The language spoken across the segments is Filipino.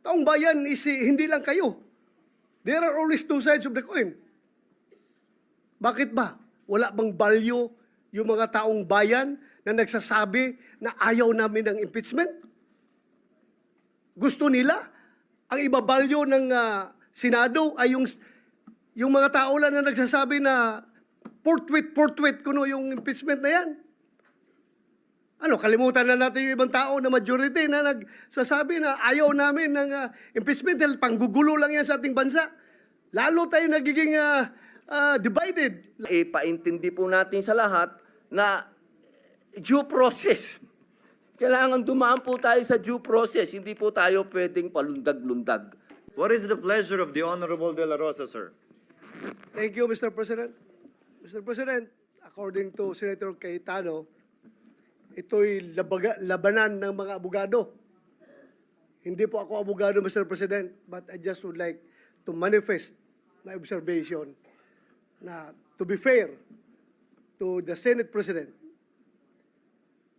taong bayan is hindi lang kayo. There are always two sides of the coin. Bakit ba? Wala bang value yung mga taong bayan na nagsasabi na ayaw namin ng impeachment? Gusto nila? Ang ibabalyo ng Senado ay yung mga tao lang na nagsasabi na forthwith kuno yung impeachment na yan. Ano, kalimutan na natin yung ibang tao na majority na nagsasabi na ayaw namin ng impeachment dahil panggugulo lang yan sa ating bansa. Lalo tayo nagiging divided. Ipaintindi po natin sa lahat na due process. Kailangan dumaan po tayo sa due process. Hindi po tayo pwedeng palundag-lundag. What is the pleasure of the Honorable De La Rosa, sir? Thank you, Mr. President. Mr. President, according to Senator Cayetano, ito'y labanan ng mga abogado. Hindi po ako abogado, Mr. President, but I just would like to manifest my observation na to be fair to the Senate President,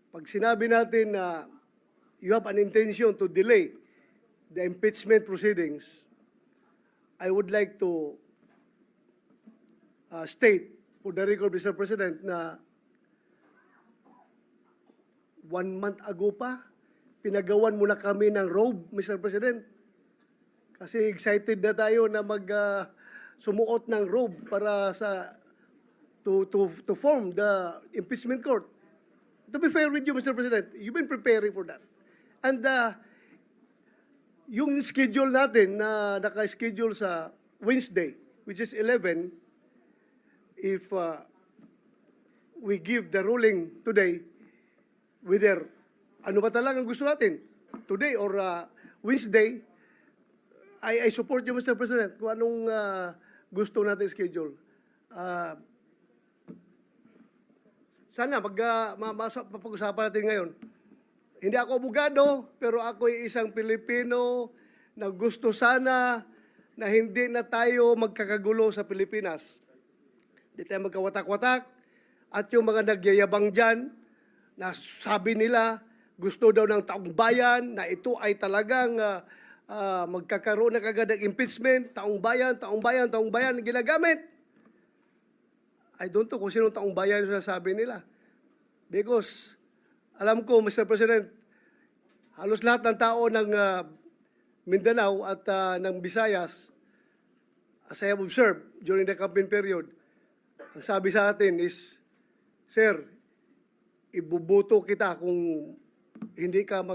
pag sinabi natin na you have an intention to delay the impeachment proceedings, I would like to state for the record, Mr. President, na 1 month ago pa, pinagawan muna kami ng robe, Mr. President. Kasi excited na tayo na sumuot ng robe para to form the impeachment court. To be fair with you, Mr. President, you've been preparing for that. And yung schedule natin na naka-schedule sa Wednesday, which is 11, if we give the ruling today, whether ano ba talagang gusto natin, today or Wednesday, I support you, Mr. President, kung anong gusto natin schedule. Sana mapag-usapan natin ngayon. Hindi ako abogado, pero ako ay isang Pilipino na gusto sana na hindi na tayo magkakagulo sa Pilipinas. Hindi tayo magkawatak-watak. At yung mga nagyayabang dyan, na sabi nila, gusto daw ng taong bayan, na ito ay talagang magkakaroon na kagad ng impeachment, taong bayan, ginagamit. I don't know kung sino taong bayan yung sasabi nila. Because, alam ko, Mr. President, halos lahat ng tao ng Mindanao at ng Visayas, as I have observed during the campaign period, ang sabi sa atin is, Sir, ibubuto kita kung hindi ka